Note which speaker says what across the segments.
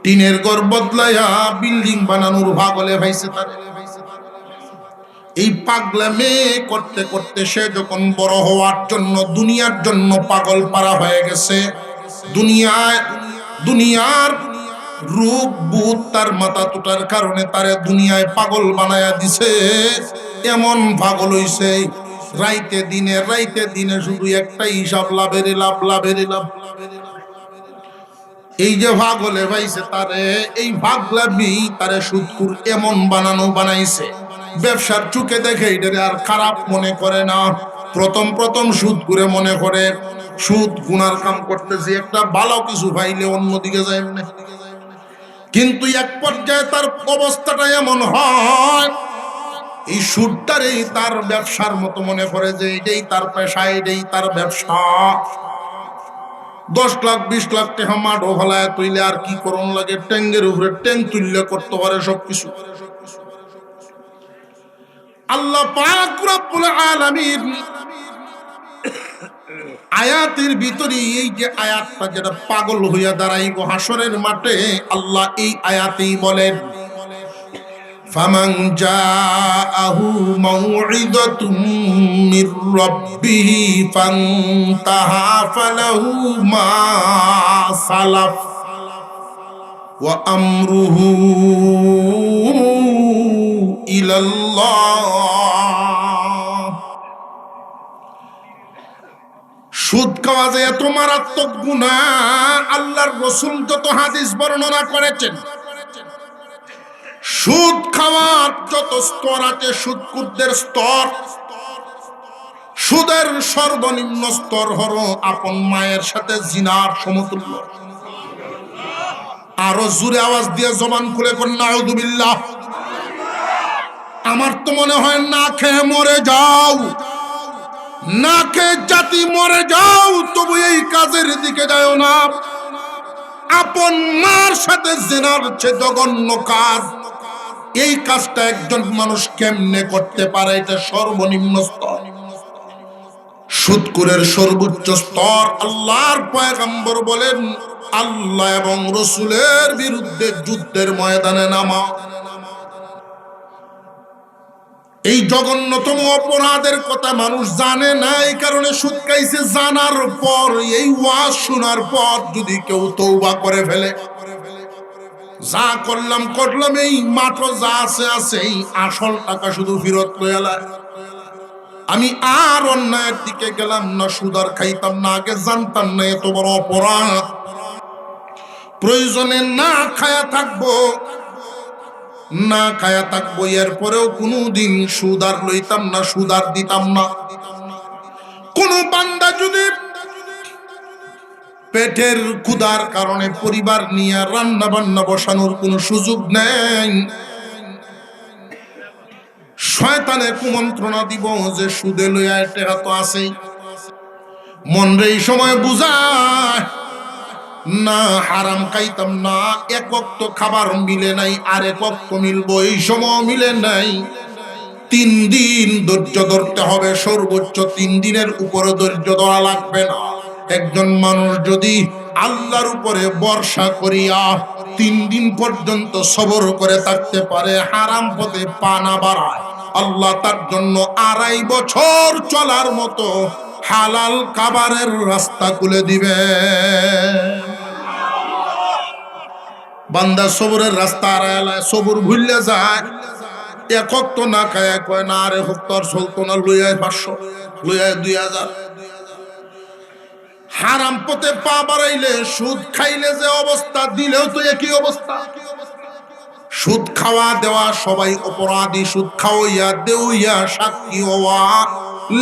Speaker 1: টিনের ঘর বদলাইয়া বিল্ডিং বানানোর পাগলে ভাইছে তার। এই পাগলামে করতে করতে সে যখন বড় হওয়ার জন্য দুনিয়ার জন্য পাগল পারা হয়ে গেছে, দুনিয়ার রূপ বুধ তার মাথা তোটার কারণে তারে দুনিয়ায় পাগল বানায়া দিছে। এমন পাগল হইছে রাইতে দিনে শুধু একটা হিসাব, লাভের লাভ, লাভের লাভ। এই যে পাগলে ভাইছে তারে, এই পাগলামি তারে সুদকুর এমন বানাইছে, ব্যবসার চোখে দেখে এটারে আর খারাপ মনে করে না। প্রথম সুদ করে মনে করে সুদ গুনার কাম করতেছে, একটা ভালো কিছু পাইলে অন্যদিকে যায় না। কিন্তু এক পর্যায়ে তার অবস্থাটা এমন হয়, এই সুদটারেই তার ব্যবসার মতো মনে করে যে এটাই তার পেশা, এটাই তার ব্যবসা। 10 লাখ 20 লাখ টাকা মাঠও ফেলায় তুইলে আর কি করণ লাগে, ট্যাঙ্গের উপরে ট্যাঙ্ক তুললে করতে পারে সবকিছু। আল্লাহ পাক রব্বুল আলামিন আয়াতের ভিতরে এই যে আয়াতটা যেটা পাগল হইয়া দাঁড়াইব হাসরের মাঠে, আল্লাহ এই আয়াতেই বলেন, ফামান জাআহু মাউইযাতুম মির রাব্বিহি ফান্তাহা ফালাহু মা সালাফ ওয়া আমরুহু ইলাল্লাহ। সুদ খাওয়া যে এত মারাত্মক গুনাহ, আল্লাহর রাসূল যত হাদিস বর্ণনা করেছেন, সুদ খাওয়ার যত স্তর আছে, সুদকুরদের স্তর, সুদের সর্বনিম্ন স্তর হলো আপন মায়ের সাথে জিনার সমতুল্য। আরো জোরে আওয়াজ দিয়ে জবান খুলে কোন নাউযুবিল্লাহ। আমার তো মনে হয় না খেয়ে মরে যাও, না খেয়ে জাতি মরে যাও, তবু এই কাজের দিকে যাও না। আপন মার সাথে জিনার চেয়ে জঘন্য কাজ, এই কাজটা একজন মানুষ কেমনে করতে পারে? এটা সর্বনিম্ন স্তর। সুদকুরের সর্বোচ্চ স্তর, আল্লাহর পয়গম্বর বলেন, আল্লাহ এবং রাসূলের বিরুদ্ধে যুদ্ধের ময়দানে নামা। এই জঘন্যতম অপরাধের কথা মানুষ জানে না, এই কারণে সুদ খাইছে। জানার পর, এই ওয়াজ শোনার পর যদি কেউ তওবা করে ফেলে, যা করলাম এই মাত্র যা আছে এই আসল টাকা শুধু ফেরত লয়ে এলাম, আমি আর অন্যায়ের দিকে গেলাম না, সুদ আর খাইতাম না, আগে জানতাম না এত বড় অপরাধ। প্রয়োজনে না খায়া থাকবো, এরপরেও কোনদিন সুদ আর লইতাম না, সুদ আর দিতাম না। কোন বান্দা যদি পেটের ক্ষুধার কারণে পরিবার নিয়ে রান্না বান্না বসানোর কোন সুযোগ নেই, শয়তানে কুমন্ত্রণা দিব যে সুদে লইয়া টেকা তো আছেই। মন রে এই সময় বুঝায় না, হারাম খাইতাম না, এক ওয়াক্ত খাবার মিলে নাই, আর এক ওয়াক্ত মিলবো, এই সময় মিলে নাই। 3 দিন ধৈর্য ধরতে হবে, সর্বোচ্চ 3 দিনের উপরে ধৈর্য ধরা লাগবে না। একজন মানুষ যদি আল্লাহর উপরে ভরসা করিয়া 3 দিন পর্যন্ত সবর করে থাকতে পারে, হারাম পথে পা না বাড়ায়, আল্লাহ তার জন্য 2.5 বছর চলার মতো হালাল খাবারের রাস্তা খুলে দিবে। বান্দা সবরের রাস্তা আড়ায় সবর ভুললে যায়, এক ওয়াক্ত না খায় কয় না, আরে হোক তোর চলতো না, লইয়ায় 500, লইয়ায় 2000। হারাম পথে পা বাড়াইলে, সুদ খাইলে যে অবস্থা, দিলেও তো একই অবস্থা। সুদ খাওয়া দেওয়া সবাই অপরাধী, সুদ খাওয়াইয়া দেউইয়া সাক্ষী হওয়া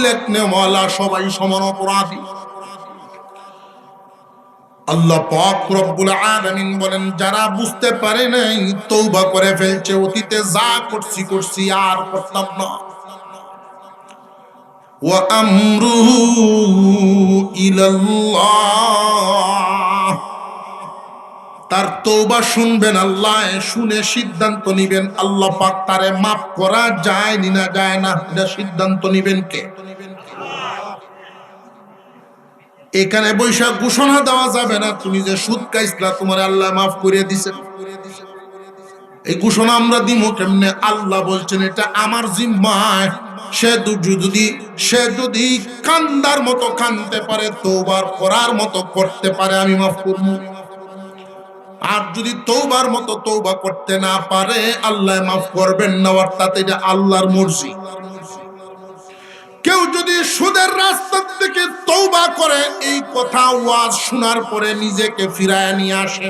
Speaker 1: লেখনেওয়ালা সবাই সমান অপরাধী। আল্লাহ পাক রব্বুল আলামিন বলেন, যারা বুঝতে পারে নাই তওবা করে ফেলছে, অতীতে যা করছি আর করতাম না, ওয়া আমরুহু ইলাল্লাহ, তার তওবা শুনবেন আল্লাহ, শুনে সিদ্ধান্ত নিবেন আল্লাহ পাক তারে মাফ করা যায় না যায় না, এটা সিদ্ধান্ত নিবেন কে? এখানে বৈশাখ ঘোষণা দেওয়া যাবে না তুমি যে সুদ খাইছিলা তোমার আল্লাহ মাফ করে দিছেন। এই ঘোষণা আমরা দিব কেমনে? আল্লাহ বলছেন এটা আমার জিম্মায়। সে যদি কান্দার মতো কানতে পারে, তওবার করার মতো করতে পারে, আমি মাফ করব। আর যদি তওবার মতো তওবা করতে না পারে, আল্লাহ মাফ করবেন না। অর্থাৎ এটা আল্লাহর মর্জি। কেউ যদি সুদের রাস্তা থেকে তওবা করে, এই কথা ওয়াজ শোনার পরে নিজেকে ফিরায় নিয়ে আসে,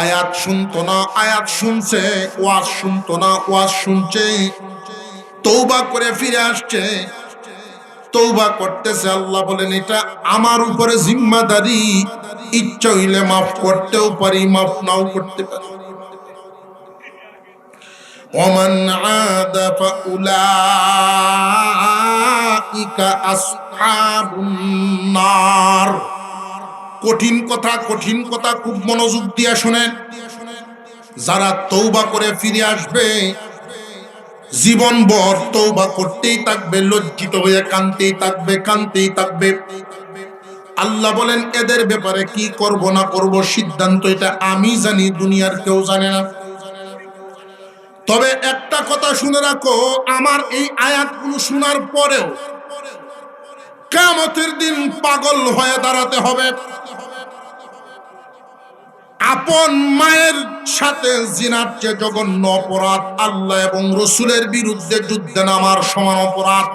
Speaker 1: আয়াত শুনতো না, আয়াত শুনছে, ওয়াজ শুনতো না, ওয়াজ শুনছে, তওবা করে ফিরে আসছে, তওবা করতেছে, আল্লাহ বলেন এটা আমার উপরে জিম্মাদারি। ইচ্ছা হইলে মাফ করতেও পারি, মাফ নাও করতে পারি। ওমান আদা ফাউলাইকা আসহাবুন নার। কঠিন কথা, কঠিন কথা, খুব মনোযোগ দিয়ে শুনেন। যারা তওবা করে ফিরে আসবে, জীবনভর তওবা করতেই থাকবে, লজ্জিত হয়ে কাঁদতেই থাকবে, কাঁদতেই থাকবে। আল্লাহ বলেন এদের ব্যাপারে কি করব না করব সিদ্ধান্ত এটা আমি জানি, দুনিয়ার কেউ জানে না। তবে একটা কথা শুনে রাখো, আমার এই আয়াতগুলো শোনার পরেও কিয়ামতের দিন পাগল হয়ে দাঁড়াতে হবে। আপন মায়ের সাথে জিনার চেয়ে জঘন্য অপরাধ, আল্লাহ এবং রসুলের বিরুদ্ধে যুদ্ধে নামার সমান অপরাধ।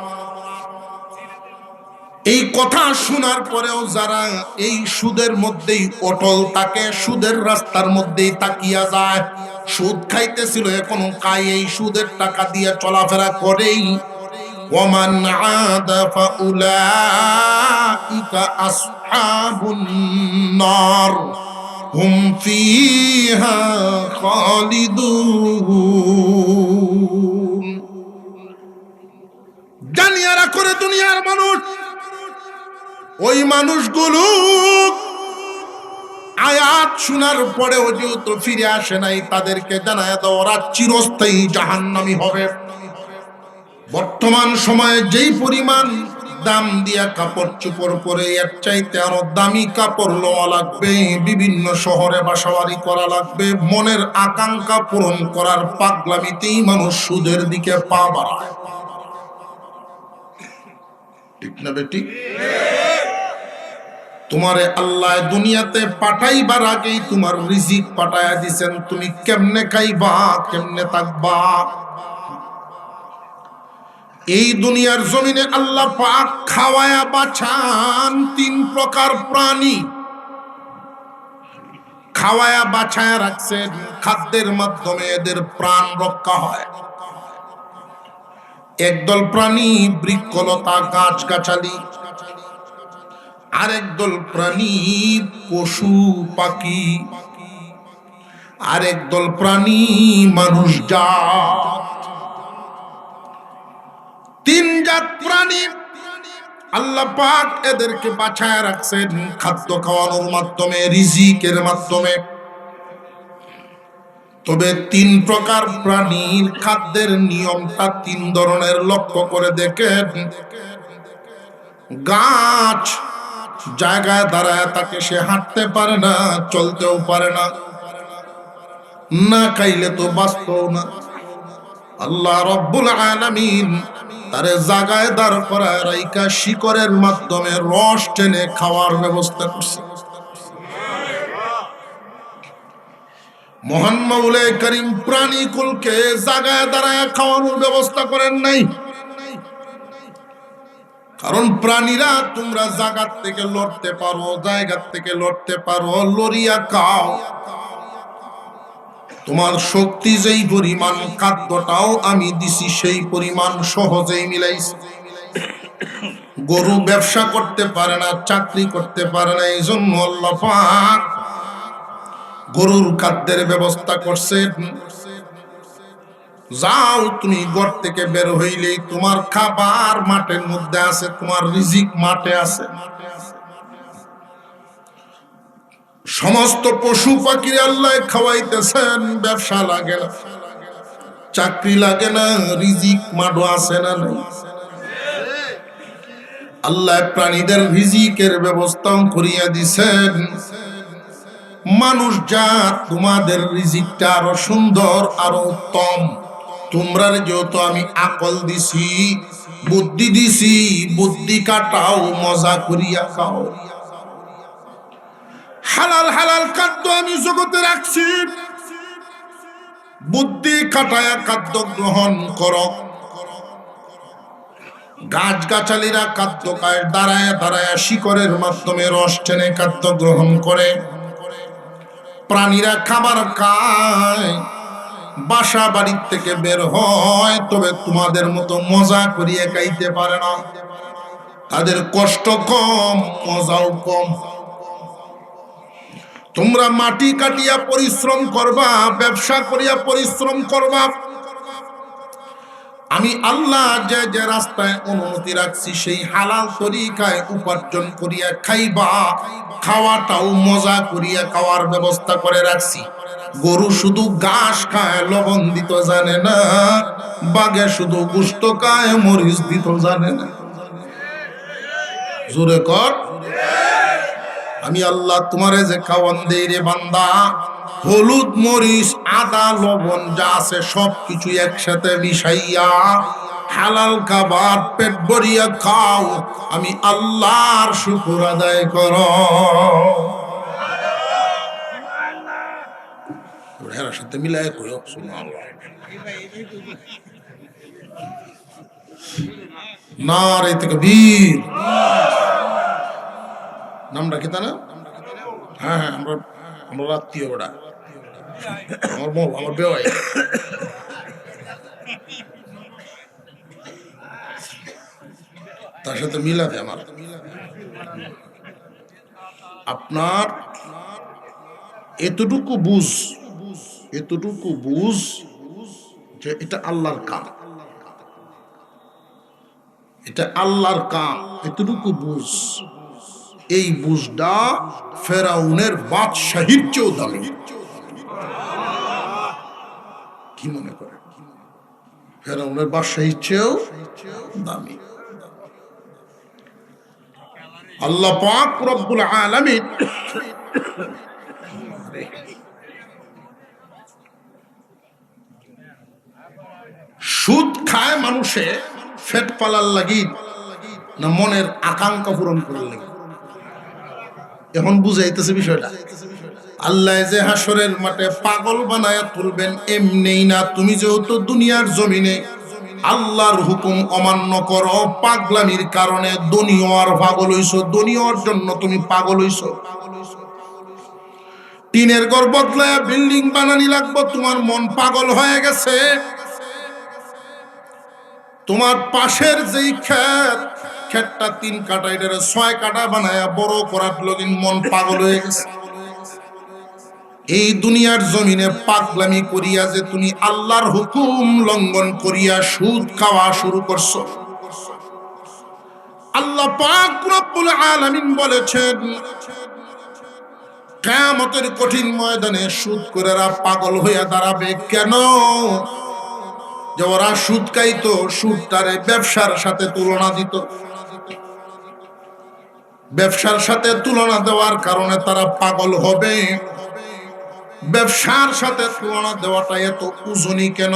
Speaker 1: এই কথা শোনার পরেও যারা এই সুদের মধ্যেই অটল থাকে, সুদের রাস্তার মধ্যেই তাকিয়া যায়, সুদ খাইতেছিল এখনো খাই, এই সুদের টাকা দিয়ে চলাফেরা করেই, ওয়ামান আদা ফাউলাইকা আসহাবুন নার হুম ফিহা খালিদুন। জানিয়ারা করে দুনিয়ার মানুষ, ওই মানুষগুলো আয়াত শোনার পরেও যেহেতু ফিরে আসে নাই, তাদেরকে জানায় দাও ওরা চিরস্থায়ী জাহান্নামী হবে। বর্তমান সময়ে যেই পরিমাণ দাম দিয়া কাপড় চোপড় পরে, এর চাইতে আরো দামি কাপড় লওয়া লাগবে, বিভিন্ন শহরে বাসাবাড়ি করা লাগবে, মনের আকাঙ্ক্ষা পূরণ করার পাগলামিতেই মানুষ সুদের দিকে পা বাড়ায়। ঠিক না বেটি? তোমারে আল্লাহ দুনিয়াতে পাঠাইবার আগেই তোমার রিজিক পাঠায়া দিছেন, তুমি কেমনে খাইবা, কেমনে থাকবা। এই দুনিয়ার জমিনে আল্লাহ পাক খাওয়ায়া বাঁচান তিন প্রকার প্রাণী, খাওয়ায়া বাঁচায়া রাখছেন। খাদ্যের মাধ্যমে এদের প্রাণ রক্ষা হয়। একদল প্রাণী বৃক্ষলতা গাছ গাছালি, আরেক দল প্রাণী পশু পাখি, আরেক দল প্রাণী মানুষ জাত। তিন জাত প্রাণী আল্লাহ পাক এদেরকে বাঁচায় রাখছেন খাদ্য খাওয়ানোর মাধ্যমে, রিজিকের মাধ্যমে। তবে তিন প্রকার প্রাণীর খাদ্যের নিয়মটা তিন ধরনের, লক্ষ্য করে দেখেন। গাছ জায়গায় দাঁড়ায় তাকে, সে হাঁটতে পারে না, চলতেও পারে না, না খাইলে তো বাঁচতও না। আল্লাহ রব্বুল আলামিন তারে জায়গায় দাঁড় করায় রাইকা শিকড়ের মাধ্যমে রস টেনে খাওয়ার ব্যবস্থা করছে। মহান মাওলা করিম প্রাণীকুলকে জায়গায় দাঁড়ায় খাওয়ানোর ব্যবস্থা করেন নাই। কারণ প্রাণীরা তোমরা জায়গার থেকে লড়তে পারো, জায়গার থেকে লড়তে পারো, লড়িয়া খাও। তোমার শক্তি যেই পরিমাণ, খাদ্যটাও আমি দিছি সেই পরিমাণ, সহজেই মিলাইছি। গরু ব্যবসা করতে পারে না, চাকরি করতে পারে না, এই জন্য আল্লাহ পাক গরুর খাদ্যের ব্যবস্থা করছেন। যাও তুমি ঘর থেকে বের হইলেই তোমার খাবার মাঠের মধ্যে আছে, তোমার রিজিক মাঠে আছে। সমস্ত পশু পাখির আল্লাহ খাওয়াইতেছেন, ব্যবসা লাগে না, চাকরি লাগে না, রিজিক মাঠও আছে না নাই। আল্লাহ প্রাণীদের রিজিকের ব্যবস্থাও করিয়া দিছেন। মানুষ জাত তোমাদের রিজিকটা আরো সুন্দর আরো উত্তম। তোমরা যেহেতু আমি আকল দিছি, বুদ্ধি দিছি, বুদ্ধি কাটাও, মজা করিয়া খাও। হালাল হালাল খাদ্য আমি জগতে রাখছি, বুদ্ধি কাটায়া খাদ্য গ্রহণ করো। গাছ গাছালিরা খাদ্য খায় দাঁড়ায় দাঁড়ায়, শিকড়ের মাধ্যমে রস টেনে খাদ্য গ্রহণ করে। প্রাণীরা খাবার খায়, বাসা বাড়ির থেকে বের হয়, তবে তোমাদের মতো মজা করিয়ে খাইতে পারে না। তাদের কষ্ট কম, মজাও কম। তোমরা মাটি কাটিয়া পরিশ্রম করবা, ব্যবসা করিয়া পরিশ্রম করবা। আমি আল্লাহ যে যে রাস্তায় অনুমতি রাখছি সেই হালাল তরিকায় উপার্জন করিয়া খাইবা। খাওয়াটাও মজা করিয়া খাওয়ার ব্যবস্থা করে রাখছি। গরু শুধু ঘাস খায়, লবণ দিত জানে না। বাঘে শুধু গোশত খায়, মরিচ দিত জানে না। জোরে কর। আমি আল্লাহ তোমারে যে খাওয়ান দেই রে বান্দা, হলুদ মরিচ আদা লবণ যা আছে সবকিছু একসাথে মিশাইয়া হালাল খাবার পেট ভরিয়া খাও। আমি আল্লাহর শুকর আদায় করো। এর সাথে মিলাই কইও সুবহানাল্লাহ। নারে তাকবীর। নামটা কি তা না? হ্যাঁ হ্যাঁ, আমরা আত্মীয় ওটা, আমার বেওয়াই। তার সাথে মিলাতে আমার আপনার এতটুকু বুঝ যে এটা আল্লাহর কাম, এটা আল্লাহর কাম। এতটুকু বুঝ, এই বুঝটা ফেরাউনের বাদশাহীর চেয়েও দামি। কি মনে করে? ফেরাউনের বাদশাহীর চেয়েও দামি। আল্লাহ পাক রব্বুল আলামিন সুদ খায় মানুষে ফেট পালার লাগি না মনের আকাঙ্ক্ষা পূরণ করার লাগি? এখন বুঝাইতেছে বিষয়টা। আল্লাহ যে হাসরের মাঠে পাগল বানায়া তুলবেন এমনি না। তুমি যেহেতু দুনিয়ার জমিনে আল্লাহর হুকুম অমান্য করো, পাগলামির কারণে দুনিয়ার পাগল হইছো, দুনিয়ার জন্য তুমি পাগল হইছো। টিনের ঘর বদলায়া বিল্ডিং বানানি লাগবো, তোমার মন পাগল হয়ে গেছে। তোমার পাশের যেই ক্ষেতটা 3 কাঠা, এটা 6 কাঠা বানায়া বড় করার লগিন মন পাগল হয়ে গেছে। এই দুনিয়ার জমিনে পাগলামি করিয়া যে তুমি আল্লাহর হুকুম লঙ্ঘন করিয়া সুদ খাওয়া শুরু করছো। আল্লাহ পাক রব্বুল আলামিন বলেছেন, কিয়ামতের কঠিন ময়দানে সুদখোরেরা পাগল হইয়া দাঁড়াবে। কেন? যে ওরা সুদ খাইতো, সুদটারে ব্যবসার সাথে তুলনা দিত। ব্যবসার সাথে তুলনা দেওয়ার কারণে তারা পাগল হবে। ব্যবসার সাথে তুলনা দেওয়াটা এত ওজনী কেন?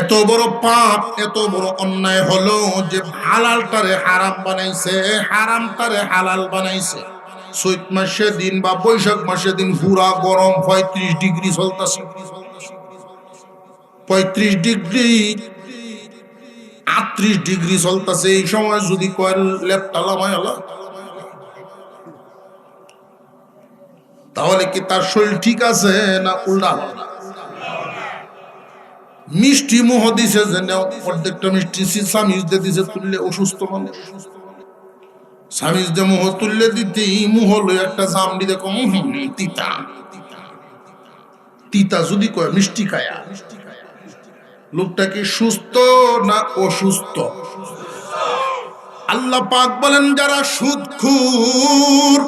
Speaker 1: এত বড় পাপ, এত বড় অন্যায় হলো যে হালালটারে হারাম বানাইছে, হারামটারে হালাল বানাইছে। চৈত মাসে দিন বা বৈশাখ মাসে দিন পুরা গরম 35 ডিগ্রি চলতেছে। 35 ডিগ্রি 38 ডিগ্রি চলতেছে। এই সময় যদি কয় লেপটা লামায় হলো, তাহলে কি তার শরীর ঠিক আছে না উল্টা? মিষ্টি মুহ দিছে, যে অর্ধেকটা মিষ্টি সামিজ দিয়ে দিছে তুললে অসুস্থ মানুষ। সামিজ দিয়ে মুহ তুললে দিতে মুহ লই একটা জামডি দেখো তিতা তিতা। যদি কয় মিষ্টি খায়া, লোকটা কি সুস্থ না অসুস্থ? আল্লাহ পাক বলেন, যারা সুদখোর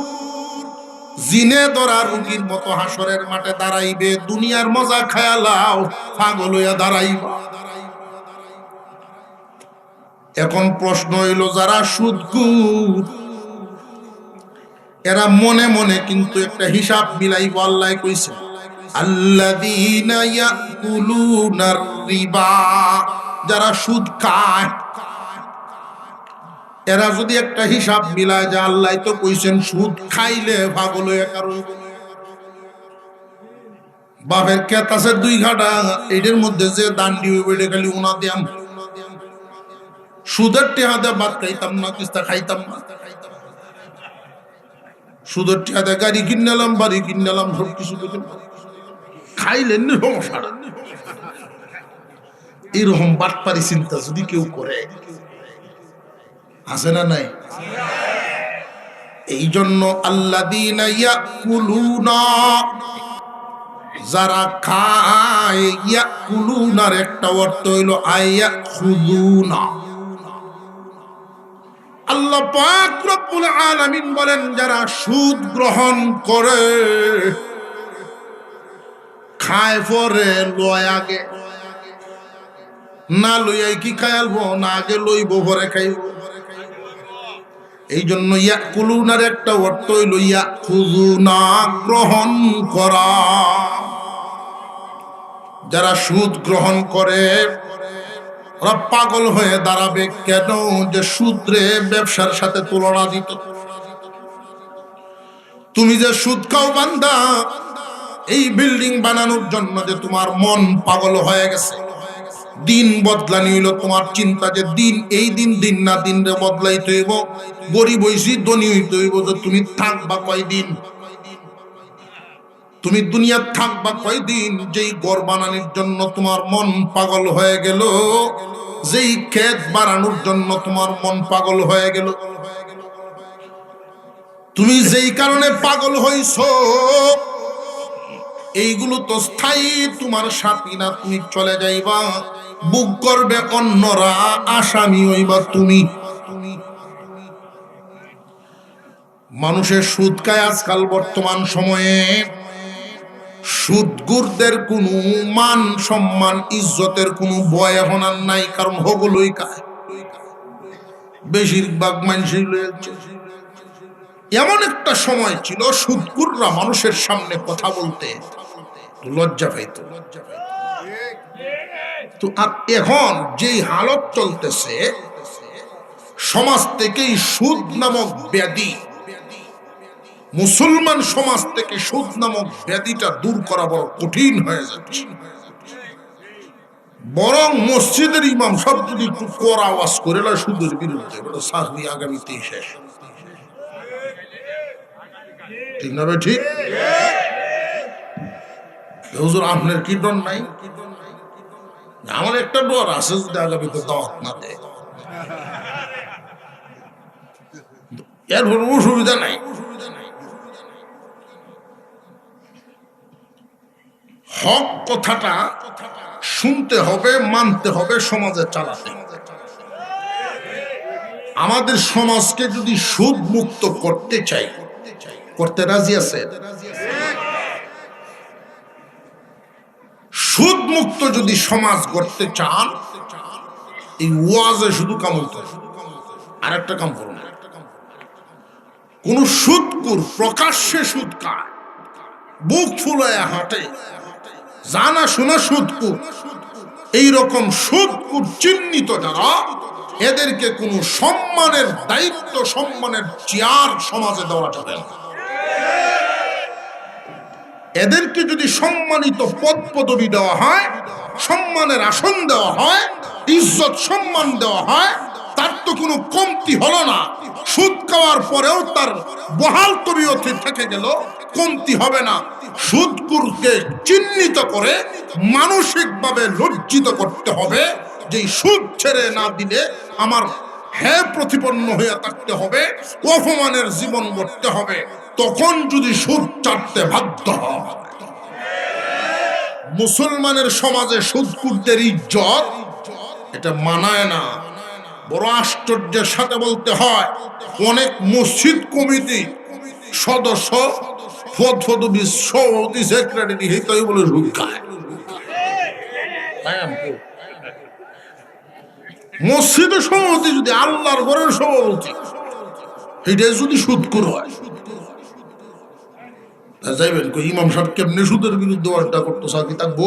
Speaker 1: জিনে ধরা রোগীর মতো হাসরের মাঠে দাঁড়াইবে। দুনিয়ার মজা খায়ালাও, পাগল হইয়া দাঁড়াইবা। এখন প্রশ্ন হইল, যারা সুদখোর এরা মনে মনে কিন্তু একটা হিসাব মিলাইব। আল্লাহ কইছে আল্লাযীনা ইয়াকুলুনার রিবা, যারা সুদ খায় এরা যদি একটা হিসাব মিলায় যে আল্লাহ তো কইছেন সুদ খাইলে পাগল হয়ে কারণ বাপের ক্ষেত আছে 2 কাঠা, এটার মধ্যে যে দান্ডি হইবে খালি উনা দিয়াম, সুদের টেহাদে ভাত খাইতাম না, কিস্তা খাইতাম না, সুদের টেহাদে গাড়ি কিনলাম, বাড়ি কিনলাম, সব কিছু খাইলেন সমস্যা। এইরকম বাটপারি চিন্তা যদি কেউ করে, আছে না নাই? এই জন্য আল্লাযীনা ইয়াকুলুনা, যারা খায়, ইয়াকুলুনার একটা অর্থ হইল আয়াখুযুনা। আল্লাহ পাক রব্বুল আলামিন বলেন, যারা সুদ গ্রহণ করে, খায় পরে লয় আগে, না লইয়াই কি খাইলবো, না আগে লইব পরে খাইব। এই জন্য ইয়াকুলুনার একটা অর্থ হইল ইয়াখুযুনা, গ্রহণ করা। যারা সুদ গ্রহণ করে ওরা পাগল হয়ে দাঁড়াবে। কেন? যে সুদরে ব্যবসার সাথে তুলনা দিত। তুমি যে সুদ খাও বান্দা, এই বিল্ডিং বানানোর জন্য যে তোমার মন পাগল হয়ে গেছে, দিন বদলানি হইল তোমার চিন্তা, যে দিন এই দিন দিন না দিন রে বদলাইতে হইব, গরিব হইছি ধনী হইতে হইব, যে তুমি থাকবা কয়দিন, তুমি দুনিয়া থাকবা কয়দিন। যেই ঘর বানানোর জন্য তোমার মন পাগল হয়ে গেল, যেই ক্ষেত বানানোর জন্য তোমার মন পাগল হয়ে গেল, তুমি যেই কারণে পাগল হইছো, এইগুলো তো স্থায়ী তোমার সাথী না, তুমি চলে যাইবা, বুক করবে অন্যরা, আসামি হইবা তুমি। মানুষের সুদ খায় আজকাল বর্তমান সময়ে। সুদগুরদের কোনো মান সম্মান ইজ্জতের কোনো ভয় এখন আর নাই, কারণ হগুলোই খায়, বেশিরভাগ মানুষই লয়েছে। এমন একটা সময় ছিল সুদগুররা মানুষের সামনে কথা বলতে লজ্জা পাইত। তো আর এখন যেই হালত চলতেছে, সমাজ থেকেই সুদ নামক ব্যাধি, মুসলমান সমাজ থেকে সুদ নামক ব্যাধিটা দূর করা বড় কঠিন হয়ে যাচ্ছে। বরং মসজিদের ইমাম সব যদি একটু কড়া আওয়াজ করে সুদের বিরুদ্ধে, চাকরি আগামীতেই শেষ। ঠিক না ভাই? ঠিক। হুজুর আপনার কি ডর নাই? আমার একটা ডর আছে, যদি আগামীতে দাওয়াত না দেয়, এর কোনো অসুবিধা নাই। হক কথাটা শুনতে হবে, মানতে হবে, সমাজে চালাতে হবে। আমাদের সমাজকে যদি সুদ মুক্ত করতে চাই, করতে রাজি আছে? সুদ মুক্ত যদি সমাজ করতে চান, এই ওয়াজে শুধু কাম হইতে হবে, আর একটা কাম করুন। কোন সুদকুর প্রকাশ্যে সুদ খায়, বুক ফুলায় হাঁটে, জানা শোনা সুদকুর, এইরকম সুদকুর চিহ্নিত যারা, এদেরকে কোনো সম্মানের দায়িত্ব, সম্মানের চেয়ার সমাজে দেওয়া যাবে না। এদেরকে যদি সম্মানিত পদ পদবি দেওয়া হয়, সম্মানের আসন দেওয়া হয়, ইজ্জত সম্মান দেওয়া হয়, তার তো কোনো কমতি হলো না। সুদ খাওয়ার পরেও তার বহাল তবিয়তে থেকে গেল, কমতি হবে না। সুদকুরকে চিহ্নিত করে মানসিকভাবে লজ্জিত করতে হবে, যে সুদ ছেড়ে না দিলে আমার প্রতিপন্ন হয়ে থাকতে হবে, অপমানের জীবন গড়তে হবে। তখন যদি সুদ ছাড়তে বাধ্য হয়, মুসলমানের সমাজে সুদকুরদের ইজ্জত এটা মানায় না। বড় আশ্চর্যের সাথে বলতে হয়, অনেক মসজিদ কমিটি সদস্য, পদপদবী, সভাপতি, সেক্রেটারি হেতই বলে সুদ খায়। মসজিদের সভাপতি যদি আল্লাহর ঘরের সভাপতি, এটাই যদি সুদখোর হয়, তা যাইবেন কই ইমাম সাহেব কেমনে সুদের বিরুদ্ধে ওয়াজটা করতো, সাকি থাকবো?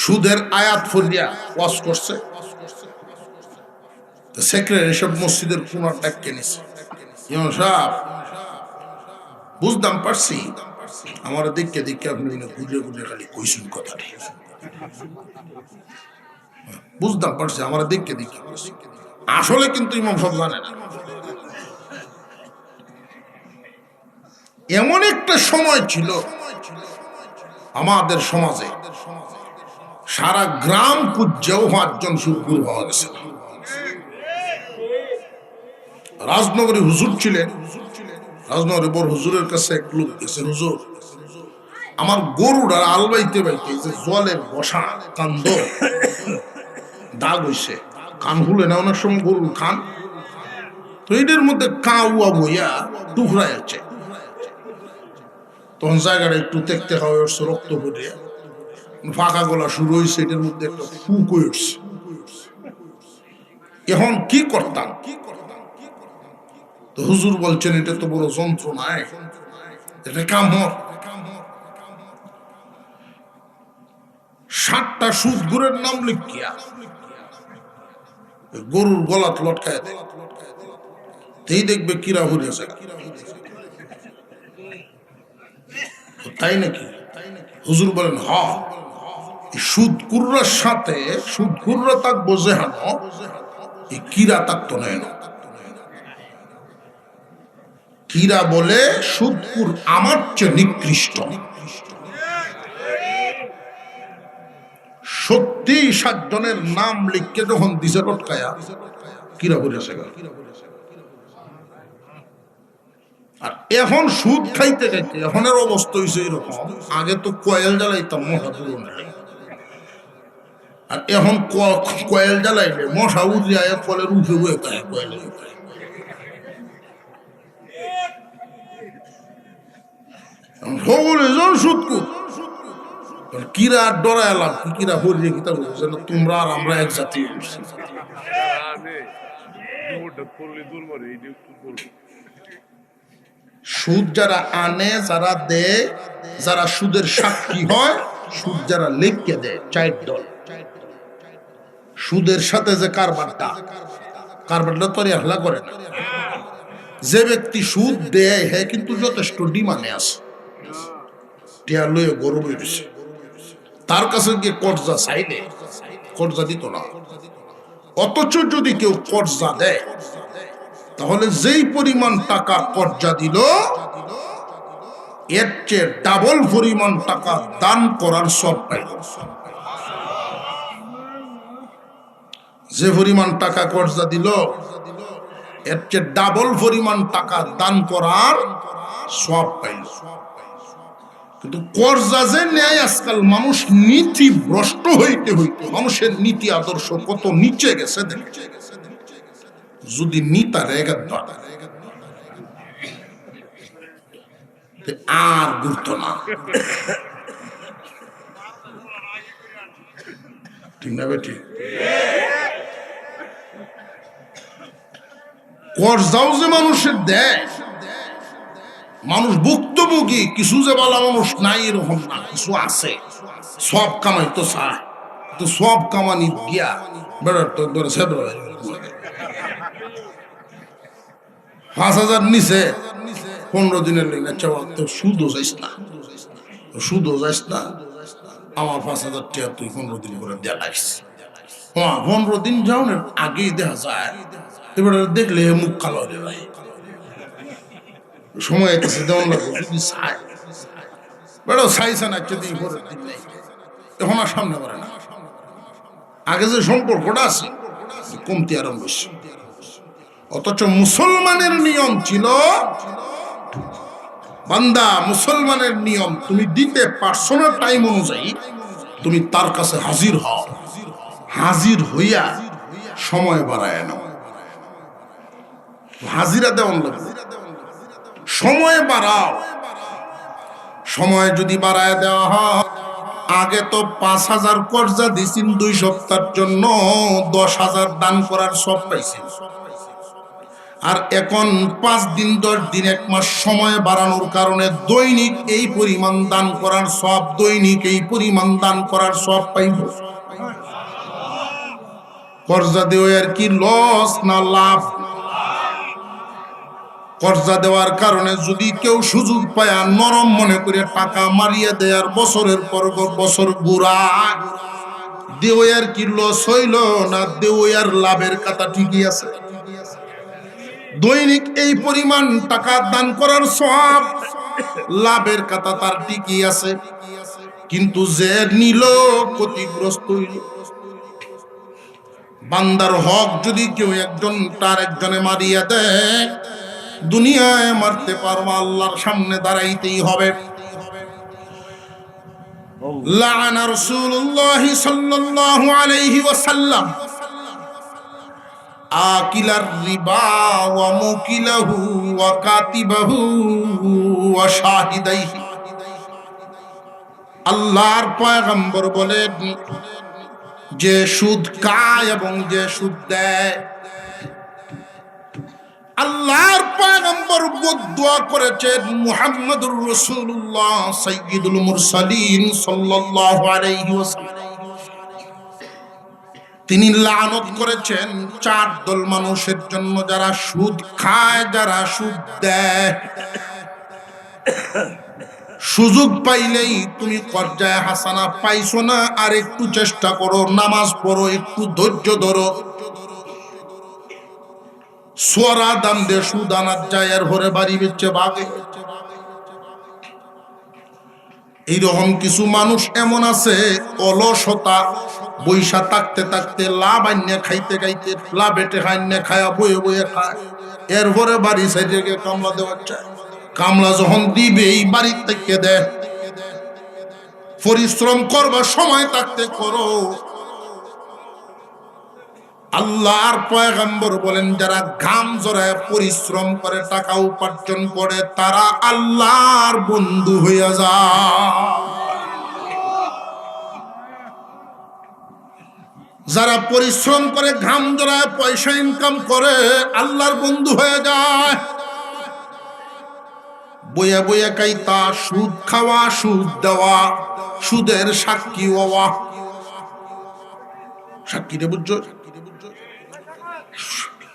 Speaker 1: সুদের আয়াত ফরিয়া ওয়াজ করছে, সেক্রেটারি সব মসজিদের কোনার ডাক্কে নিছে। ইমাম সাহেব বুঝতাম পারছি, আমার দেখে দেখে আপনি ঘুরে ঘুরে খালি কইসুন কথা, বুঝতাম পারছি আমার দেখে দেখে, আসলে কিন্তু ইমাম সাহেব জানে না। এমন একটা সময় ছিল আমাদের সমাজে, সারা গ্রাম পূজ্যেও 5 জন সুদখোর পাওয়া গেছে। রাজনগরী হুজুর ছিলেন, রাজনগরী বড় হুজুরের কাছে এক লোক গেছে, হুজুর আমার গরুটা আলবাইতে বাইতে যে জলে বসা কান্দ দাগ হইছে, কান খুলে না অনেক সময় গরুর খান, তো এটার মধ্যে কাউয়া বইয়া টুকরা আছে, তখন জায়গাটা একটু দেখতে খাওয়া উঠছে, রক্ত পড়িয়া ফাঁকা গলা শুরু হয়েছে, এটার মধ্যে একটা ফুক হয়ে উঠছে। এখন কি করতাম? তো হুজুর বলছেন এটা তো বড় যন্ত্রণায়, এটা কামড়। 7টা সুদখোরের নাম লিখিয়া গরুর গলাত লটকায় দেয়, এই দেখবে কিরা হয়ে যায়। তাই নাকি? হুজুর বলেন হ, সুদখোররার সাথে সুদখোররা থাকবো যেহানো, এই কিরা থাকতো না। কিরা বলে সুদখোর আমার চেয়ে নিকৃষ্ট। সত্যি 7 জনের নাম লিখকে যখন দিছে লটকায়া, কিরা বলেছে। আর এখন সুদ খাইতে খাইতে এখনের অবস্থা হয়েছে এরকম, আগে তো কয়েল জ্বালাইতাম মশা দূর, আর এখন কয়েল জ্বালাইলে মশা উড়িয়া কলের উঠে বয়ে যায় কয়েলের উপরে। সুদখোর কিরা ডরা এলাম, কিরা হরিয়ে কিতা বলছে না, তোমরা আর আমরা এক জাতি। সুদ যারা আনে, যারা দেয়, যারা সুদের সাক্ষী হয়, সুদ যারা লিখকে দেয়, 4 দল। সুদের সাথে যে কারবারটা তো হেলা করে না। যে ব্যক্তি সুদ দেয় হ্যাঁ কিন্তু যথেষ্ট ডিমান্ডে আছে, টিয়া লয়ে গরু বেরিয়েছে, তার কাছে গিয়ে কর্জা চাইলে কর্জা দিত না। অথচ যদি কেউ কর্জা দেয়, তাহলে যেই পরিমাণ টাকা কর্জা দিল, এর চেয়ে ডাবল পরিমাণ টাকা দান করার সব পাইল। যে পরিমাণ টাকা কর্জা দিল, এর চেয়ে ডাবল পরিমাণ টাকা দান করার সব পাইল। কিন্তু কর্জা যে নেয়, আজকাল মানুষ নীতি ভ্রষ্ট হইতে হইতে মানুষের নীতি আদর্শ কত নিচে গেছে দেখে। যদি নিতা রেগা আর ঘুরত না, ঠিক না বেটি? কর্জাও যে মানুষের দেয়, মানুষ ভুক্তভোগী, কিছু যে বলা মানুষ নাই এরকম না, কিছু আছে সব কামাই তো চায়, তো সব কামানি গিয়া বেড়ার তো 5,000 নিচে 15 দিনের লেগে চাওয়া, তো সুদও যাইস না, সুদও যাইস না, আমার 5,000 টাকা তুই 15 দিন করে দেয়া লাগিস। হ্যাঁ, 15 দিন যাওয়ার আগেই দেখা যায়, এবারে দেখলে মুখ কালো হয়ে যায়, সময় আছে যেমন লাগবে। যদি চাই বেড়ো চাইছে না, দিন করে দিন নেই, এখন আর সামনে করে না। আগে যে সম্পর্কটা আছে কমতি আরম্ভ হয়েছে। অথচ মুসলমানের নিয়ম ছিল, বান্দা মুসলমানের নিয়ম, তুমি দিতে পারছো না টাইম অনুযায়ী, তুমি তার কাছে হাজির হও, হাজির হইয়া সময় বাড়ায় নাও। হাজিরা দেওয়ান লাগবে, সময় বাড়াও। সময় যদি বাড়ায় দেওয়া হয়, আগে তো 5,000 কর্জা দিছেন 2 সপ্তাহের জন্য, 10,000 দান করার সব পাইছেন। আর এখন 5 দিন 10 দিন 1 মাস সময় বাড়ানোর কারণে দৈনিক এই পরিমাণ দান করার সব, দৈনিক এই পরিমাণ দান করার সব পাইব। কর্জা দেওয়া আর কি লস না লাভ? কর্জা দেওয়ার কারণে যদি কেউ সুযোগ পায় নরম মনে করে টাকা মারিয়ে দেয় আর বছরের পর বছর ঘুরা, দেওয়ার কি লস হইল না? দেওয়ার লাভের কথা ঠিকই আছে। দৈনিক এই পরিমাণ টাকা দান করার সব, লাভের কথা তার ঠিকই আছে। কিন্তু যে নিল ক্ষতিগ্রস্ত হইল। বান্দার হক যদি কেউ একজন তার একজনে মারিয়া দেয়, দুনিয়ায় মারতে পারবো, আল্লাহর সামনে দাঁড়াইতেই হবে। লাআনা রাসূলুল্লাহ সাল্লাল্লাহু আলাইহি ওয়াসাল্লাম আকিলার রিবা ওয়া মুকিলাহু ওয়া কাতিবাহু ওয়া শাহিদাইহি। আল্লাহর পয়গম্বর বলেন, যে সুদ খায় এবং যে সুদ দেয়, আল্লাহর পয়গম্বর বদদুয়া করেছেন মুহাম্মদুর রাসূলুল্লাহ সাইয়্যিদুল মুরসালিন সাল্লাল্লাহু আলাইহি ওয়াসাল্লাম। তিনি লানত করেছেন 4 দল মানুষের জন্য, যারা সুদ খায়, যারা সুদ দেয়। সুযোগ পাইলেই তুমি কর্জায় হাসানা পাইছো না, আর একটু চেষ্টা করো, নামাজ পড়ো, একটু ধৈর্য ধরো। সোয়ারা দাম দিয়ে সুদ আনার যায় আর ঘরে বাড়ি বেচে ভাগে। এইরকম কিছু মানুষ এমন আছে, অলসতা বৈশা থাকতে থাকতে লাভ আইনে খাইতে খাইতে, লাভ এটে খাইনে খায়া বয়ে বয়ে খায়, এরপরে বাড়ি সাইডে গিয়ে কামলা দেওয়ার চায়। কামলা যখন দিবে এই বাড়ির থেকে দেয়। পরিশ্রম করবার সময় থাকতে করো। আল্লাহর পয়গম্বর বলেন, যারা ঘাম জড়ায় পরিশ্রম করে টাকা উপার্জন করে, তারা আল্লাহর বন্ধু হইয়া যায়। যারা পরিশ্রম করে ঘাম জড়ায় পয়সা ইনকাম করে, আল্লাহর বন্ধু হয়ে যায়। বইয়া বইয়া কাইতা, সুদ খাওয়া, সুদ দেওয়া, সুদের সাক্ষী হওয়া। সাক্ষীরে বুঝছো?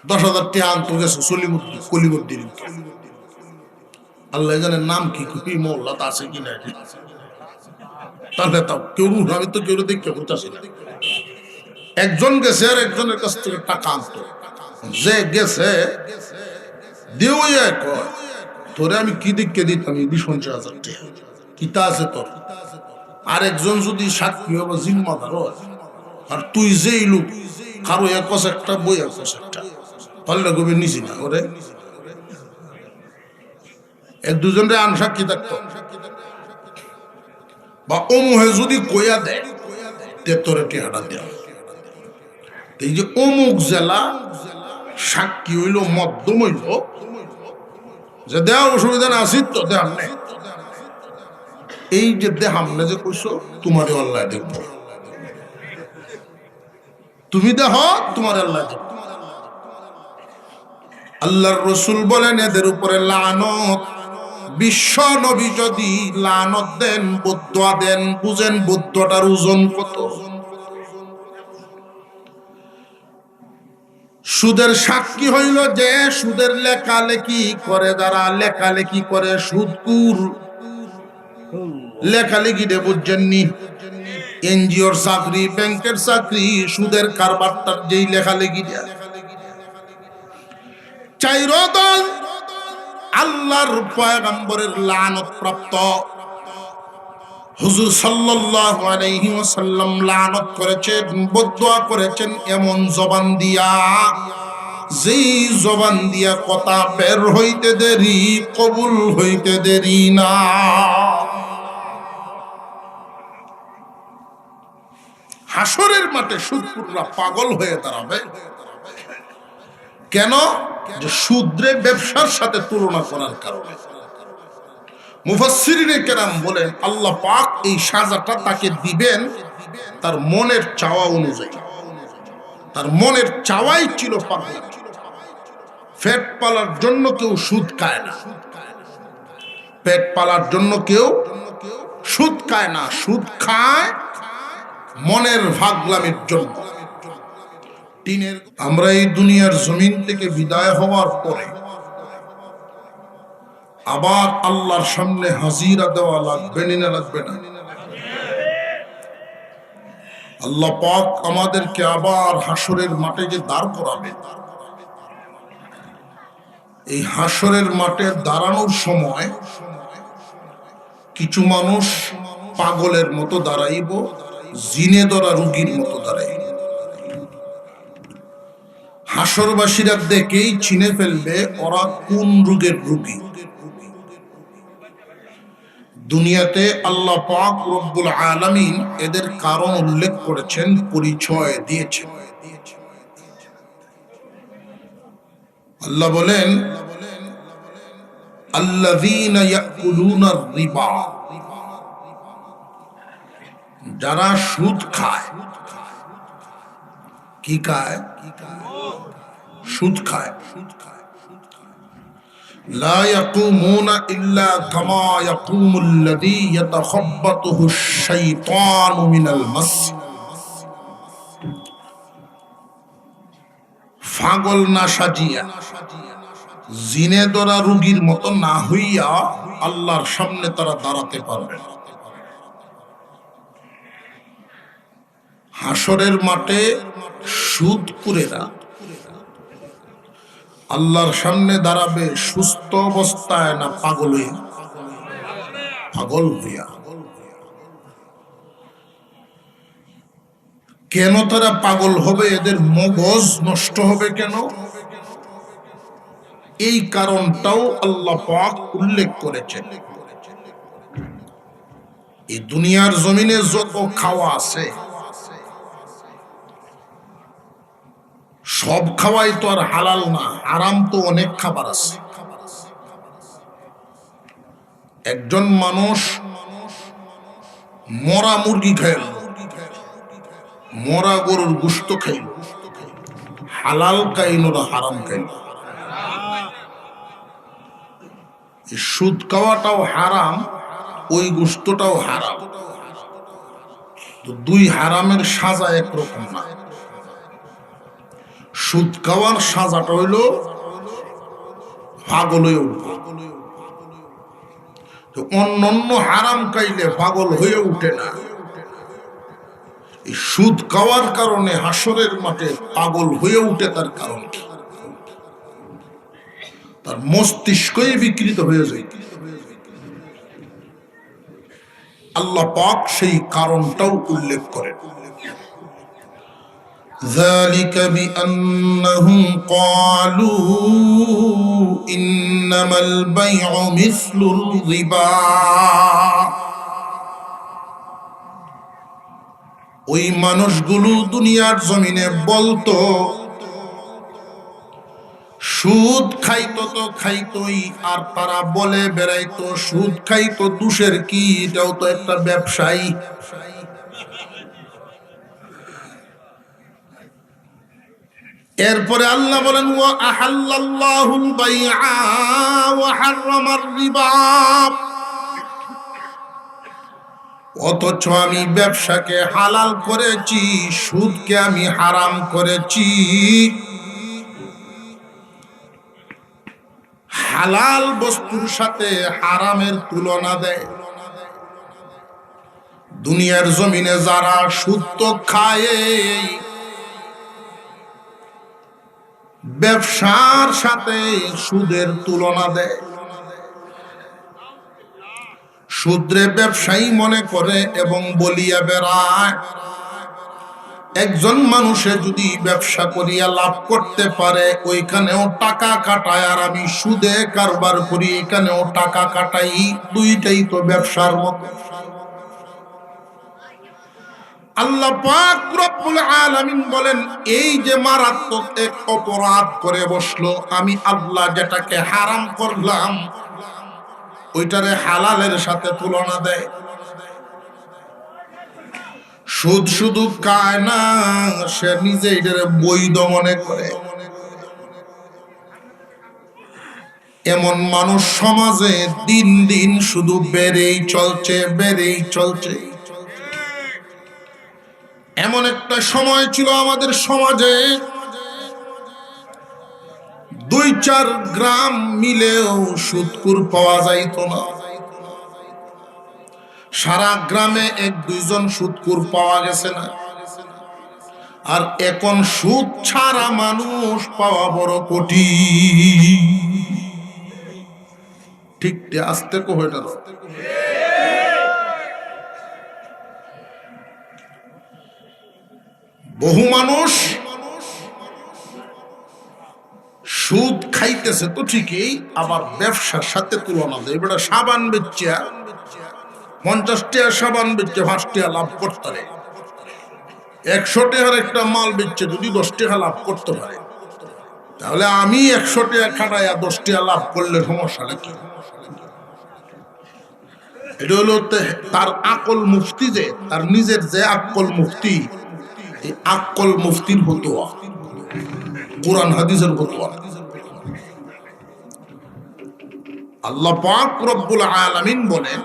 Speaker 1: 10,000 টাকা আনতে গেছে কলিমুদ্দিন। আল্লাহ জানের নাম কি, কি মোল্লা তা আছে কিনা। তাহলে তাও কেউ, আমি তো কেউ দেখতে করতেছি না। একজন গেছে আর একজনের কাছ থেকে টাকা আনতো। যে গেছে দেও, কয় তোরে আমি কি দিককে দিতাম 20,000 টাকা, কিতা আছে তোর? আরেকজন যদি সাক্ষী হবে জিম্মাদার, আর তুই যেই লোক কারো একশ একটা বই একশ একটা, তাহলে গভীর নিছি না ওরে। 1-2 রে আন সাক্ষী থাকতো, বা অমুহে যদি কইয়া দেয় তোরে টিহাটা দেওয়া। এই যে অমুক জেলা সাক্ষী হইল, মধ্যম হইল, যে দেওয়া অসুবিধা না আসিত তো দেহাম নেই। এই যে দেহাম না যে কইছো, তোমার আল্লাহ দেখবো, তুমি দেহ তোমার আল্লাহ দেখবো। আল্লাহর রাসূল বলেন, এদের উপরে লানত। বিশ্ব নবী যদি লানত দেন, বদদুয়া দেন, বুঝেন বদদুয়াটার ওজন কত। সুদের সাক্ষী হইল যে সুদের লেখালেখি করে, যারা লেখালেখি করে সুদকুর। লেখালেখি দে বুঝছেননি? এনজিওর চাকরি, ব্যাংকের চাকরি, সুদের কারবারটার যেই লেখালেখি দেয়। 4 দল আল্লাহর পয়গম্বরের লানত প্রাপ্ত। হুজুর সাল্লাল্লাহু আলাইহি ওয়াসাল্লাম লানত করেছেন, বদদুয়া করেছেন এমন জবান দিয়া, যেই জবান দিয়া কথা বের হইতে দেরি, কবুল হইতে দেরি না। হাসরের মাঠে সুদপুররা পাগল হয়ে দাঁড়াবে। কেন? যে সুদরে ব্যবসার সাথে তুলনা করার কারণে। মুফাসসিরিনে কেরাম বলেন আল্লাহ পাক এই সাজাটা তাকে দিবেন তার মনের চাওয়া অনুযায়ী। তার মনের চাওয়াই ছিল পাগল। পেট পালার জন্য কেউ সুদ খায় না, পেট পালার জন্য কেউ সুদ খায় না, সুদ খায় মনের ভাগলামির জন্য। আমরা এই দুনিয়ার জমিন থেকে বিদায় হওয়ার পরে আবার আল্লাহর সামনে হাজিরা দেওয়া লাগবে না লাগবে না? আল্লাহ পাক আমাদেরকে আবার হাসরের মাঠে যে দাঁড় করাবেন, এই হাসরের মাঠে দাঁড়ানোর সময় কিছু মানুষ পাগলের মতো দাঁড়াইব, জিনে ধরা রোগীর মতো দাঁড়াইব। হাসরবাসীরা দেখেই চিনে ফেলবে ওরা কোন রোগের রোগী। দুনিয়াতে আল্লাহ পাক রব্বুল আলামিন এদের কারণ উল্লেখ করেছেন, পরিচয় দিয়েছেন। আল্লাহ বলেন আল্লাযীনা ইয়াকুলুনার রিবা, যারা সুদ খায়। কি খায়? সুদ খায়। লা ইয়াকুমুনা ইল্লা কামা ইয়াকুমুল্লাযী ইয়াতাখাব্বাতুহুশ শাইতানু মিনাল মাস। পাগল না সাজিয়া, জিনে ধরা রোগীর মতো না হইয়া আল্লাহর সামনে তারা দাঁড়াতে পারবে না। হাসরের মাঠে সুদখোরেরা আল্লাহর সামনে দাঁড়াবে সুস্থ অবস্থায় না পাগল হইয়া? পাগল হইয়া। কেন তারা পাগল হবে? এদের মগজ নষ্ট হবে কেন? এই কারণটাও আল্লাহ পাক উল্লেখ করেছেন। এই দুনিয়ার জমিনে যত খাওয়া আছে সব খাওয়াই তো আর হালাল না, হারাম তো অনেক খাবার আছে। একজন মানুষ মরা মুরগি খাইল, মরা গরুর গোশত খাইল, হালাল খাইল না হারাম খাইল? সুদ খাওয়াটাও হারাম, ওই গোশতটাও হারাম। তো দুই হারামের সাজা একরকম না। সুদ খাওয়ার সাজাটা হইল পাগল হয়ে উঠবে। তো অন্যান্য হারাম খাইলে পাগল হয়ে উঠে না। এই সুদ খাওয়ার কারণে হাসরের মাঠে পাগল হয়ে উঠে। তার কারণ কি? তার মস্তিষ্কই বিকৃত হয়ে যায়। আল্লাহ পাক সেই কারণটাও উল্লেখ করেন। ذلك بأنهم قالوا إنما البيع مثل الربا। ওই মানুষগুলো দুনিয়ার জমিনে বলতো সুদ খাইতো তো খাইতোই, আর তারা বলে বেড়াইতো সুদ খাইতো দোষের কি, এটাও তো একটা ব্যবসায়ী। এরপরে আল্লাহ বলেন ওয়া আহাল্লাল্লাহুল বাইআ ওয়া হাররামার রিবা। অথচ আমি ব্যবসাকে হালাল করেছি, সুদকে আমি হারাম করেছি। হালাল বস্তুর সাথে হারামের তুলনা দেয়। দুনিয়ার জমিনে যারা সুদ তো খায়, ব্যবসার সাথে সুদের তুলনা দেয়। সুদরে ব্যবসায়ী মনে করে এবং বলিয়া বেড়ায়। একজন মানুষে যদি ব্যবসা করিয়া লাভ করতে পারে, ওইখানেও টাকা কাটায়, আর আমি সুদে কারবার করি, এখানেও টাকা কাটাই, দুইটাই তো ব্যবসার মতো। আল্লাহ পাক রব্বুল আলামিন বলেন এই যে মারাত্মক এক অপরাধ করে বসলো, আমি আল্লাহ যেটাকে হারাম করলাম ওইটারে হালালের সাথে তুলনা দেয়। সুদ শুধু খায় না, সে নিজে এটারে বৈধ মনে করে। এমন মানুষ সমাজে দিন দিন শুধু বেড়েই চলছে, বেড়েই চলছে। এমন একটা সময় ছিল আমাদের সমাজে 2-4 গ্রাম মিলেও সুদখোর পাওয়া যাইত না। সারা গ্রামে 1-2 জন সুদখোর পাওয়া গেছে না। আর এখন সুদ ছাড়া মানুষ পাওয়া বড় কঠিন। ঠিক আস্তে কহে না। বহু মানুষ সুদ খাইতেছে তো ঠিকই, আবার ব্যবসার সাথে তুলনা দেয়। এবার সাবান বেচছে, 50 টাকা সাবান বেচছে 5 টাকা লাভ করতে পারে। 100 টাকার একটা মাল বেচছে, যদি 10 টাকা লাভ করতে পারে, তাহলে আমি 100 টাকা খাটাইয়া 10 টাকা লাভ করলে সমস্যাটা কি? এটা হলো তার আকল মুফতি, যে তার নিজের যে আকল মুফতি, এই আকল মুফতির ফতোয়া, কোরআন হাদিসের ফতোয়া। আল্লাহ পাক রব্বুল আলামিন বলেন,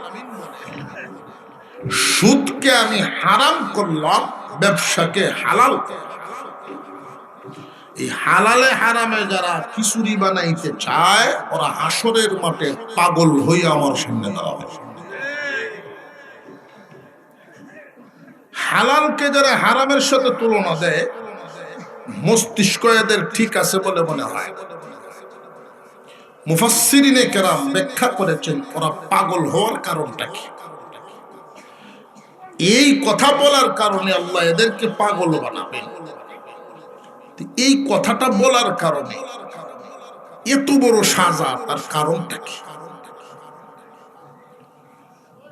Speaker 1: সুদকে আমি হারাম করলাম, ব্যবসাকে হালাল করলাম। এই হালালে হারামে যারা খিচুড়ি বানাইতে চায়, ওরা হাসরের মাঠে পাগল হয়ে আমার সামনে দাঁড়াবে। হালালকে যারা হারামের সাথে তুলনা দেয়, মস্তিষ্ক এদের ঠিক আছে বলে মনে হয়। মুফাসসিরিনে কেরাম ব্যাখ্যা করেছেন, ওরা পাগল হওয়ার কারণটা কি। এই কথা বলার কারণে আল্লাহ এদেরকে পাগল বানাবেন। এই কথাটা বলার কারণে এত বড় সাজা, তার কারণটা কি?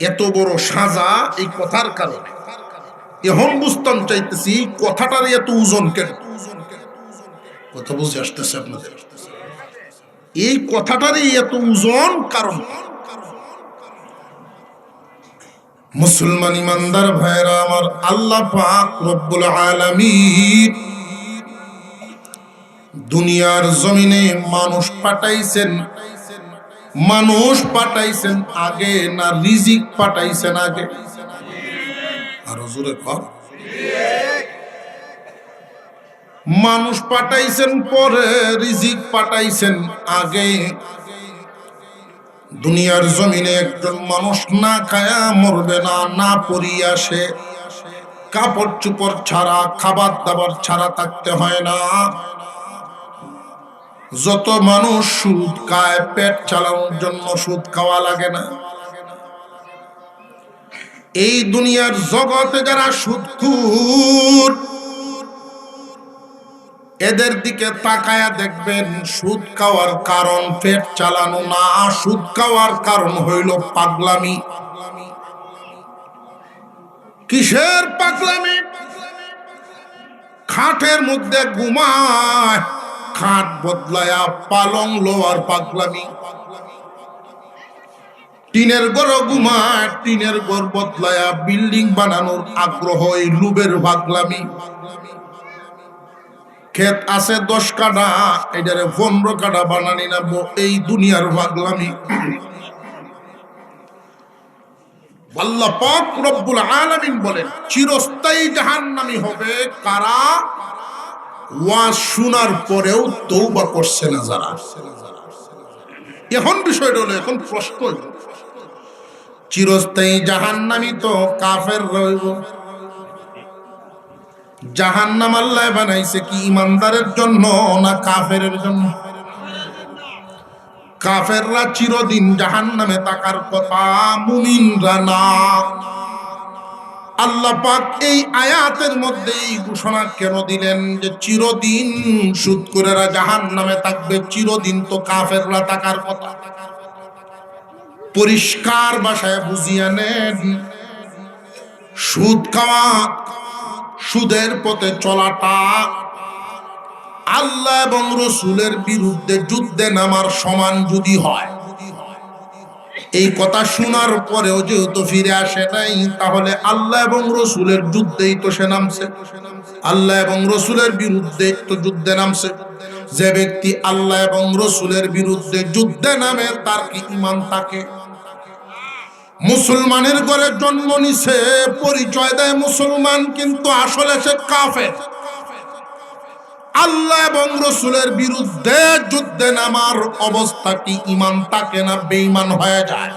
Speaker 1: এত বড় সাজা এই কথার কারণে। এখন বুঝতাম চাইতেছি এই কথাটার এত ওজন কেন। কথা বুঝে আসতেছে আপনাদের? এই কথাটারই এত ওজন কারণ। মুসলমান ইমানদার ভাইরা আমার, আল্লাহ পাক রব্বুল আলামিন দুনিয়ার জমিনে মানুষ পাঠাইছেন। মানুষ পাঠাইছেন আগে না রিজিক পাঠাইছেন আগে? আর জোরে কর। মানুষ পাঠাইছেন পরে, রিজিক পাঠাইছেন আগে। দুনিয়ার জমিনে একজন মানুষ না খায়া মরবে না, না পরিয়া সে কাপড় চোপড় ছাড়া, খাবার দাবার ছাড়া থাকতে হয় না। যত মানুষ সুদ খায়, পেট চালানোর জন্য সুদ খাওয়া লাগে না। এই দুনিয়ার জগতে যারা সুদখোর, এদের দিকে তাকায়া দেখবেন, সুদ খাওয়ার কারণ পেট চালানো না, সুদ খাওয়ার কারণ হইল পাগলামি। কিসের পাগলামি? খাটের মধ্যে ঘুমায়, খাট বদলায়া পালং লোয়ার পাগলামি। টিনের ঘর ঘুমায়, টিনের ঘর বদলায়া বিল্ডিং বানানোর আগ্রহ, এই লুবের পাগলামি। ক্ষেত আছে 10 কাঠা, এটারে 15 কাঠা বানানি না, এই দুনিয়ার পাগলামি। আল্লাহ পাক রব্বুল আলামিন বলেন, চিরস্থায়ী জাহান্নামী হবে কারা? ওয়াজ শোনার পরেও তওবা করছে না যারা। এখন বিষয়টা হলো, এখন প্রশ্ন হইল, চিরস্থায়ী জাহান্নামী তো কাফের রইব। জাহান্নাম আল্লাহ বানাইছে কি ইমানদারের জন্য না কাফেরের জন্য? কাফেররা চিরদিন জাহান্নামে থাকার কথা, মুমিনরা না। আল্লাহ পাক এই আয়াতের মধ্যে এই ঘোষণা কেন দিলেন যে চিরদিন সুদখোরেরা জাহান্নামে থাকবে? চিরদিন তো কাফেররা থাকার কথা। পরিষ্কার ভাষায় বুঝিয়ে নেন, সুদ খাওয়া, সুদের পথে চলাটা আল্লাহ এবং রসুলের বিরুদ্ধে যুদ্ধে নামার সমান যদি হয়, এই কথা শোনার পরেও যেহেতু ফিরে আসে নাই, তাহলে আল্লাহ এবং রসুলের যুদ্ধেই তো সে নামছে, আল্লাহ এবং রসুলের বিরুদ্ধে তো যুদ্ধে নামছে। যে ব্যক্তি আল্লাহ এবং রসুলের বিরুদ্ধে যুদ্ধে নামে তার কি ঈমান থাকে? মুসলমানের ঘরে জন্ম নিছে, পরিচয় দেয় মুসলমান, কিন্তু আসলে সে কাফের। আল্লাহ এবং রসুলের বিরুদ্ধে যুদ্ধে নামার অবস্থা কি ঈমান থাকে না বেঈমান হয়ে যায়?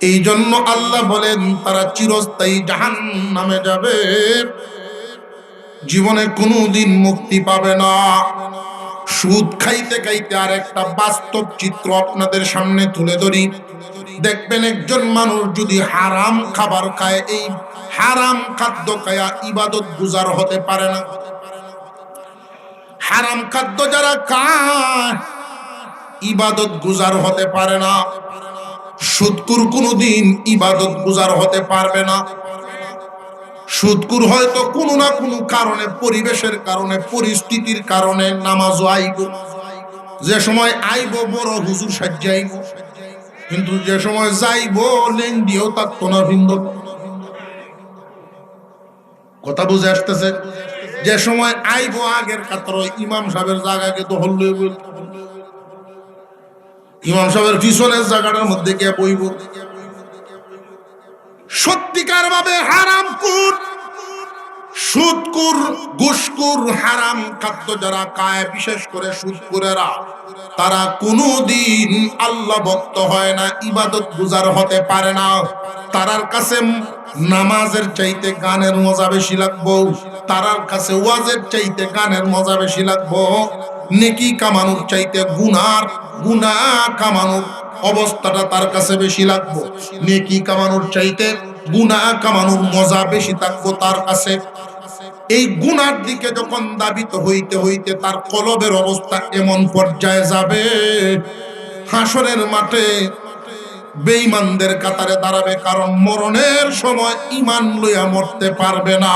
Speaker 1: এই জন্য আল্লাহ বলেন তারা চিরস্থায়ী জাহান্নামে যাবে, জীবনে কোনোদিন মুক্তি পাবে না। সুদ খাইতে খাইতে আর একটা বাস্তব চিত্র আপনাদের সামনে তুলে ধরি। দেখবেন একজন মানুষ যদি হারাম খাবার খায়, এই হারাম খাদ্য খায়া ইবাদত গুজার হতে পারে না। হারাম খাদ্য যারা খায় ইবাদত গুজার হতে পারে না। সুদকুর কোনোদিন ইবাদত গুজার হতে পারবে না। সুদকুর হয়তো কোনো না কোনো কারণে, পরিবেশের কারণে, পরিস্থিতির কারণে নামাজও আইব, যে সময় আইব বড় হুজুর সাজ্জাইব, কিন্তু যে সময় যাইব লেন্ডিও থাকতো না। ভিন্দু কথা বুঝে আসতেছে? যে সময় আইব আগের কাতর ইমাম সাহেবের জায়গাকে দখল লইব, ইমাম সাহেবের পিছনের জায়গাটার মধ্যে গিয়ে বইব। সত্যিকার ভাবে হারামকুর, সুদকুর, ঘুষকুর, হারাম খাদ্য যারা খায়, বিশেষ করে সুদকুরেরা, তারা কোনোদিন আল্লাহ ভক্ত হয় না, ইবাদত গুজার হতে পারে না। তারার কাছে নামাজের চাইতে গানের মজা বেশি লাগবো, তারার কাছে ওয়াজের চাইতে গানের মজা বেশি লাগবো, নেকি কামানোর চাইতে গুনাহ কামানোর অবস্থাটা তার কাছে বেশি লাগবো। নেকি কামানোর চাইতে গুনাহ কামানোর মজা বেশি থাকবো তার কাছে। এই গুনার দিকে যখন দাবিত হইতে হইতে তার কলবের অবস্থা এমন পর্যায়ে যাবে, হাসরের মাঠে বেঈমানদের কাতারে দাঁড়াবে, কারণ মরণের সময় ঈমান লইয়া মরতে পারবে না।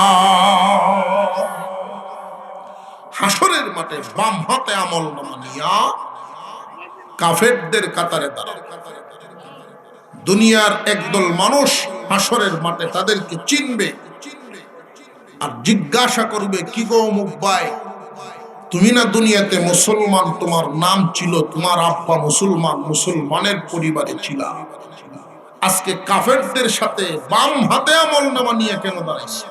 Speaker 1: হাসরের মাঠে বাম হাতে আমলনামা নিয়া কাফেরদের কাতারে দাঁড়াবে। দুনিয়ার একদল মানুষ হাসরের মাঠে তাদেরকে চিনবে আর জিজ্ঞাসা করবে, কি গো অমুক ভাই, তুমি না দুনিয়াতে মুসলমান, তোমার নাম ছিল, তোমার আব্বা মুসলমান, মুসলমানের পরিবারে ছিল, আজকে কাফেরদের সাথে বাম হাতে আমলনামা নিয়ে কেন দাঁড়াইছে?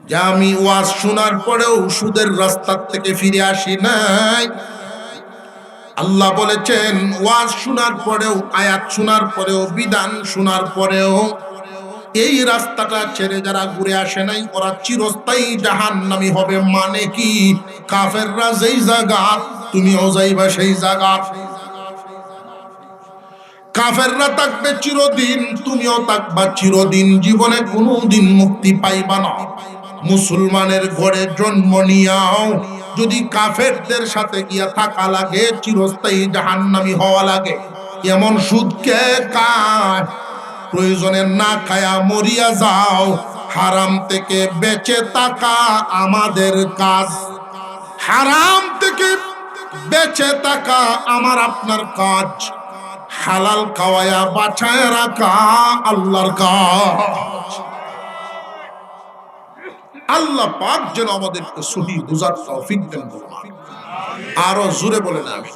Speaker 1: যে আমি ওয়াজ শোনার পরেও সুদের রাস্তার থেকে ফিরে আসি নাই। আল্লাহ বলেছেন ওয়াজ শোনার পরেও, আয়াত শোনার পরেও, বিধান শোনার পরেও এই রাস্তাটা ছেড়ে যারা ঘুরে আসে নাই, ওরা চিরস্থায়ী জাহান্নামী হবে। মানে কি? কাফেররা যেই জায়গা তুমিও যাইবা সেই জায়গা। কাফেররা থাকবে চিরদিন, তুমিও থাকবা চিরদিন, জীবনে কোনোদিন মুক্তি পাইবা না। মুসলমানের ঘরে জন্ম নিয়াও যদি কাফেরদের সাথে গিয়া থাকা লাগে, চিরস্থায়ী জাহান্নামী হওয়া লাগে। এমন সুদকে কায়, প্রয়োজনে না খায়া মরিয়া যাও। হারাম থেকে বেঁচে থাকা আমাদের কাজ, হারাম থেকে বেঁচে থাকা আমার আপনার কাজ, হালাল খাওয়ায়া বাঁচায় রাখা আল্লাহর কাজ। আল্লাহ পাক যেন আমাদেরকে সহি বুঝার তৌফিক দেন। আরো জোরে বলেন আমিন।